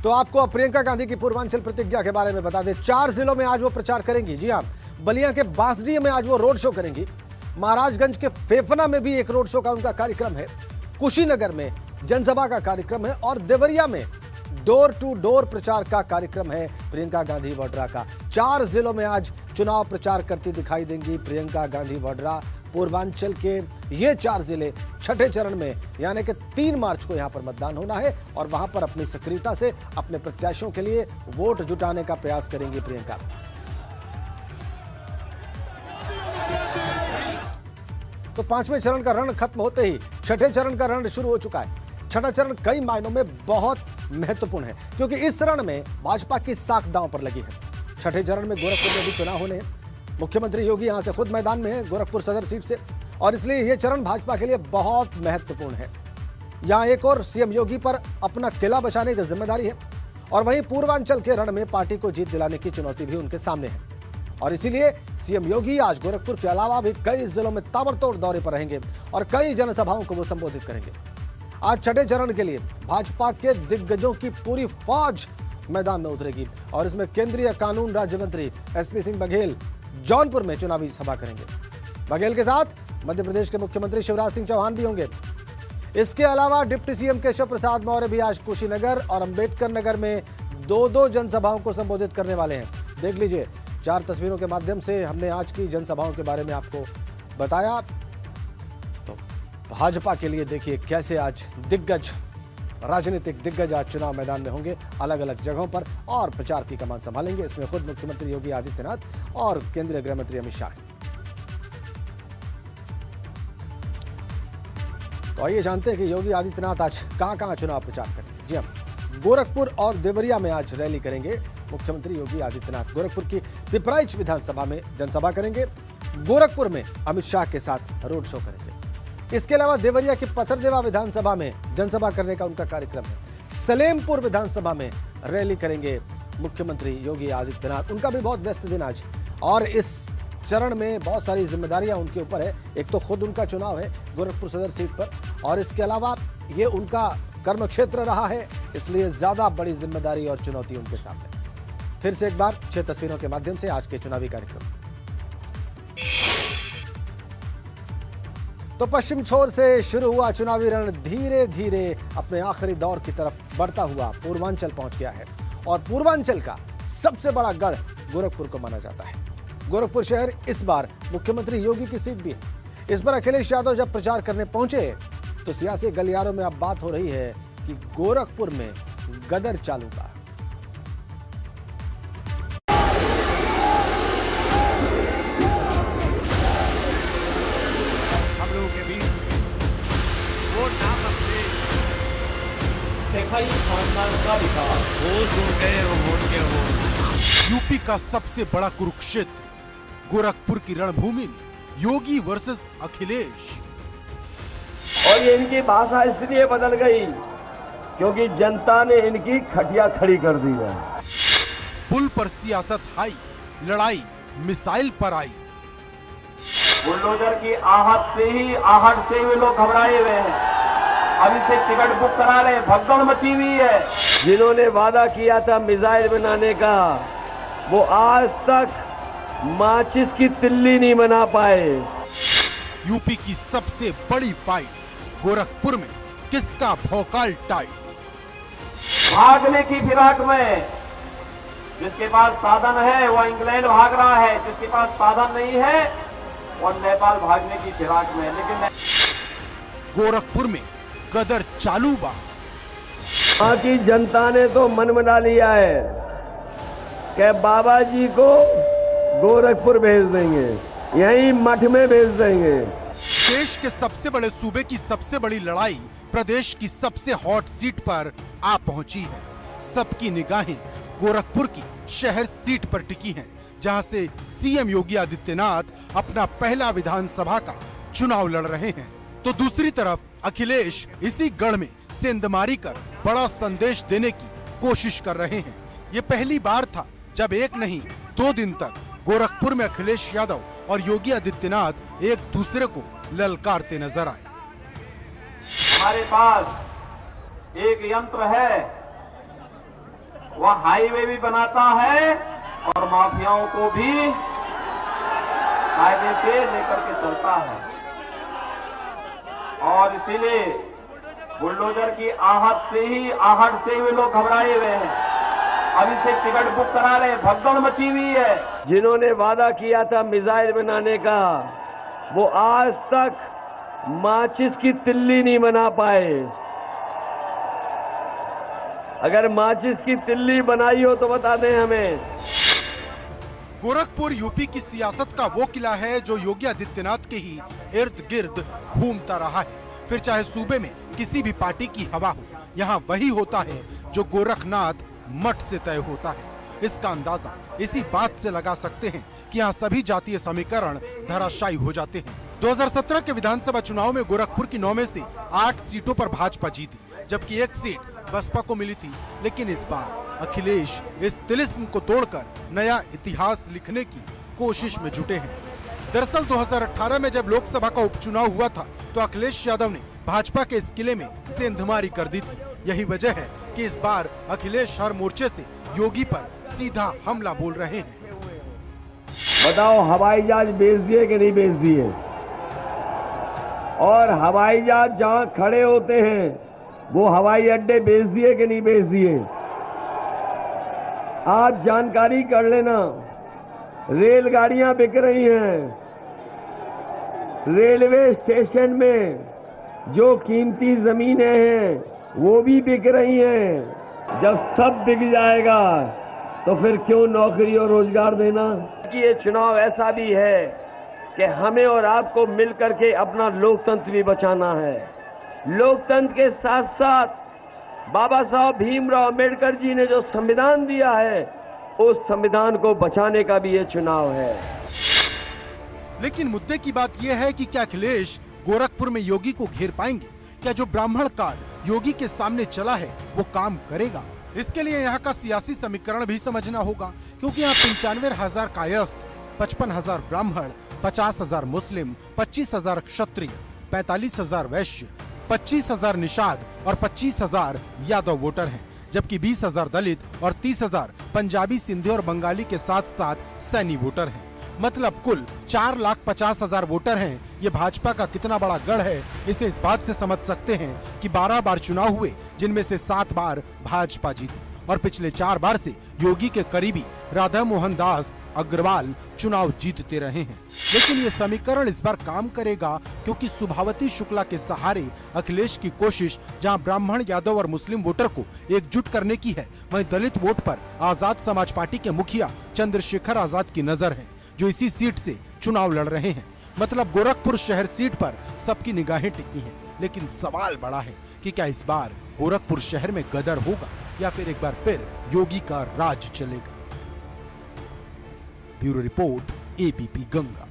तो आपको अब प्रियंका गांधी की पूर्वांचल प्रतिज्ञा के बारे में बता दें। 4 जिलों में आज वो प्रचार करेंगी। जी हां, बलिया के बांसडीह में आज वो रोड शो करेंगी। महाराजगंज के फेफना में भी एक रोड शो का उनका कार्यक्रम है। कुशीनगर में जनसभा का कार्यक्रम है और देवरिया में डोर टू डोर प्रचार का कार्यक्रम है प्रियंका गांधी वाड्रा का। 4 जिलों में आज चुनाव प्रचार करती दिखाई देंगी प्रियंका गांधी वाड्रा। पूर्वांचल के ये 4 जिले छठे चरण में यानी कि 3 मार्च को यहां पर मतदान होना है और वहां पर अपनी सक्रियता से अपने प्रत्याशियों के लिए वोट जुटाने का प्रयास करेंगी प्रियंका। तो 5वें चरण का रण खत्म होते ही छठे चरण का रण शुरू हो चुका है। छठा चरण कई मायनों में बहुत महत्वपूर्ण है क्योंकि इस चरण में भाजपा की साख दांव पर लगी है। छठे चरण में गोरखपुर में भी चुनाव होने हैं। मुख्यमंत्री योगी यहां से खुद मैदान में हैं गोरखपुर सदर सीट से और इसलिए यह चरण भाजपा के लिए बहुत महत्वपूर्ण है। यहां एक और सीएम योगी पर अपना किला बचाने की जिम्मेदारी है और वहीं पूर्वांचल के रण में पार्टी को जीत दिलाने की चुनौती भी उनके सामने है और इसीलिए सीएम योगी आज गोरखपुर के अलावा भी कई जिलों में ताबड़तोड़ दौरे पर रहेंगे और कई जनसभाओं को वो संबोधित करेंगे। आज छठे चरण के लिए भाजपा के दिग्गजों की पूरी फौज मैदान में उतरेगी और इसमें केंद्रीय कानून राज्य मंत्री एसपी सिंह बघेल जौनपुर में चुनावी सभा करेंगे। बघेल के साथ मध्य प्रदेश के मुख्यमंत्री शिवराज सिंह चौहान भी होंगे। इसके अलावा डिप्टी सीएम केशव प्रसाद मौर्य भी आज कुशीनगर और अंबेडकर नगर में 2-2 जनसभाओं को संबोधित करने वाले हैं। देख लीजिए, 4 तस्वीरों के माध्यम से हमने आज की जनसभाओं के बारे में आपको बताया। तो भाजपा के लिए देखिए कैसे आज दिग्गज, राजनीतिक दिग्गज आज चुनाव मैदान में होंगे, अलग अलग जगहों पर और प्रचार की कमान संभालेंगे। इसमें खुद मुख्यमंत्री योगी आदित्यनाथ और केंद्रीय गृह मंत्री अमित शाह। तो आइए जानते हैं कि योगी आदित्यनाथ आज कहां चुनाव प्रचार करेंगे। जी हां, गोरखपुर और देवरिया में आज रैली करेंगे मुख्यमंत्री योगी आदित्यनाथ। गोरखपुर की पिपराइच विधानसभा में जनसभा करेंगे। गोरखपुर में अमित शाह के साथ रोड शो करेंगे। इसके अलावा देवरिया की पथरदेवा विधानसभा में जनसभा करने का उनका कार्यक्रम है। सलेमपुर विधानसभा में रैली करेंगे मुख्यमंत्री योगी आदित्यनाथ। उनका भी बहुत व्यस्त दिन आज और इस चरण में बहुत सारी जिम्मेदारियां उनके ऊपर है। एक तो खुद उनका चुनाव है गोरखपुर सदर सीट पर और इसके अलावा ये उनका कर्म क्षेत्र रहा है, इसलिए ज्यादा बड़ी जिम्मेदारी और चुनौती उनके सामने। फिर से एक बार 6 तस्वीरों के माध्यम से आज के चुनावी कार्यक्रम। तो पश्चिम छोर से शुरू हुआ चुनावी रण धीरे धीरे अपने आखिरी दौर की तरफ बढ़ता हुआ पूर्वांचल पहुंच गया है और पूर्वांचल का सबसे बड़ा गढ़ गोरखपुर को माना जाता है। गोरखपुर शहर इस बार मुख्यमंत्री योगी की सीट भी है। इस पर अखिलेश यादव जब प्रचार करने पहुंचे तो सियासी गलियारों में अब बात हो रही है कि गोरखपुर में गदर चालू का। यूपी का सबसे बड़ा कुरुक्षेत्र गोरखपुर की रणभूमि में योगी वर्सेस अखिलेश। और ये इनकी भाषा इसलिए बदल गई क्योंकि जनता ने इनकी खटिया खड़ी कर दी है। पुल पर सियासत हाई, लड़ाई मिसाइल पर आई। बुलडोजर की आहट से ही लोग घबराए हुए हैं। अभी से टिकट बुक करा ले, भगदड़ मची हुई है। जिन्होंने वादा किया था मिसाइल बनाने का वो आज तक माचिस की तिल्ली नहीं बना पाए। यूपी की सबसे बड़ी फाइट गोरखपुर में किसका भौकाल टाइट। भागने की फिराक में जिसके पास साधन है वो इंग्लैंड भाग रहा है, जिसके पास साधन नहीं है वो नेपाल भागने की फिराक में। लेकिन गोरखपुर में गदर चालू बा। वहां की जनता ने तो मन बना लिया है कि बाबा जी को गोरखपुर भेज देंगे, यहीं मठ में भेज देंगे। देश के सबसे बड़े सूबे की सबसे बड़ी लड़ाई प्रदेश की सबसे हॉट सीट पर आ पहुंची है। सबकी निगाहें गोरखपुर की शहर सीट पर टिकी हैं, जहां से सीएम योगी आदित्यनाथ अपना पहला विधानसभा का चुनाव लड़ रहे हैं। तो दूसरी तरफ अखिलेश इसी गढ़ में सेंधमारी कर बड़ा संदेश देने की कोशिश कर रहे हैं। ये पहली बार था जब एक नहीं 2 दिन तक गोरखपुर में अखिलेश यादव और योगी आदित्यनाथ एक दूसरे को ललकारते नजर आए। हमारे पास एक यंत्र है वह हाईवे भी बनाता है और माफियाओं को भी कायदे से लेकर के चलता है। और इसीलिए बुलडोजर की आहट से ही वे लोग घबराए हुए हैं। अभी से टिकट बुक करा ले, भगदड़ मची हुई है। जिन्होंने वादा किया था मिसाइल बनाने का, वो आज तक माचिस की तिल्ली नहीं बना पाए। अगर माचिस की तिल्ली बनाई हो तो बता दें हमें। गोरखपुर यूपी की सियासत का वो किला है जो योगी आदित्यनाथ के ही इर्द गिर्द घूमता रहा है। फिर चाहे सूबे में किसी भी पार्टी की हवा हो, यहाँ वही होता है जो गोरखनाथ मठ से तय होता है। इसका अंदाजा इसी बात से लगा सकते हैं कि यहाँ सभी जातीय समीकरण धराशायी हो जाते हैं। 2017 के विधानसभा चुनाव में गोरखपुर की 9 में से 8 सीटों पर भाजपा जीती, जबकि 1 सीट बसपा को मिली थी। लेकिन इस बार अखिलेश इस तिलिस्म को तोड़कर नया इतिहास लिखने की कोशिश में जुटे हैं। दरअसल 2018 में जब लोकसभा का उपचुनाव हुआ था तो अखिलेश यादव ने भाजपा के इस किले में सेंधमारी कर दी थी। यही वजह है कि इस बार अखिलेश हर मोर्चे से योगी पर सीधा हमला बोल रहे हैं। बताओ, हवाई जहाज बेच दिए कि नहीं बेच दिए? और हवाई जहाज जहां खड़े होते हैं वो हवाई अड्डे बेच दिए कि नहीं बेच दिए? आज जानकारी कर लेना, रेलगाड़ियां बिक रही हैं। रेलवे स्टेशन में जो कीमती जमीनें हैं वो भी बिक रही हैं। जब सब बिक जाएगा तो फिर क्यों नौकरी और रोजगार देना? कि ये चुनाव ऐसा भी है कि हमें और आपको मिलकर के अपना लोकतंत्र भी बचाना है। लोकतंत्र के साथ साथ बाबा साहब भीमराव अम्बेडकर जी ने जो संविधान दिया है, उस संविधान को बचाने का भी ये चुनाव है। लेकिन मुद्दे की बात यह है कि क्या अखिलेश गोरखपुर में योगी को घेर पाएंगे? क्या जो ब्राह्मण कार्ड योगी के सामने चला है वो काम करेगा? इसके लिए यहाँ का सियासी समीकरण भी समझना होगा, क्योंकि यहाँ 95,000 कायस्थ, 55,000 ब्राह्मण, 50,000 मुस्लिम, 25,000 क्षत्रिय, 45,000 वैश्य, 25,000 निषाद और 25,000 यादव वोटर हैं, जबकि 20,000 दलित और 30,000 पंजाबी, सिंधी और बंगाली के साथ साथ सैनी वोटर हैं। मतलब कुल 4,50,000 वोटर हैं। ये भाजपा का कितना बड़ा गढ़ है, इसे इस बात से समझ सकते हैं कि 12 बार चुनाव हुए, जिनमें से 7 बार भाजपा जीती और पिछले 4 बार से योगी के करीबी राधा मोहन दास अग्रवाल चुनाव जीतते रहे हैं। लेकिन ये समीकरण इस बार काम करेगा, क्योंकि सुभावती शुक्ला के सहारे अखिलेश की कोशिश जहां ब्राह्मण, यादव और मुस्लिम वोटर को एकजुट करने की है, वहीं दलित वोट पर आजाद समाज पार्टी के मुखिया चंद्रशेखर आजाद की नजर है, जो इसी सीट से चुनाव लड़ रहे हैं। मतलब गोरखपुर शहर सीट पर सबकी निगाहें टिकी हैं। लेकिन सवाल बड़ा है कि क्या इस बार गोरखपुर शहर में गदर होगा या फिर एक बार फिर योगी का राज चलेगा? Bureau report, ABP Ganga.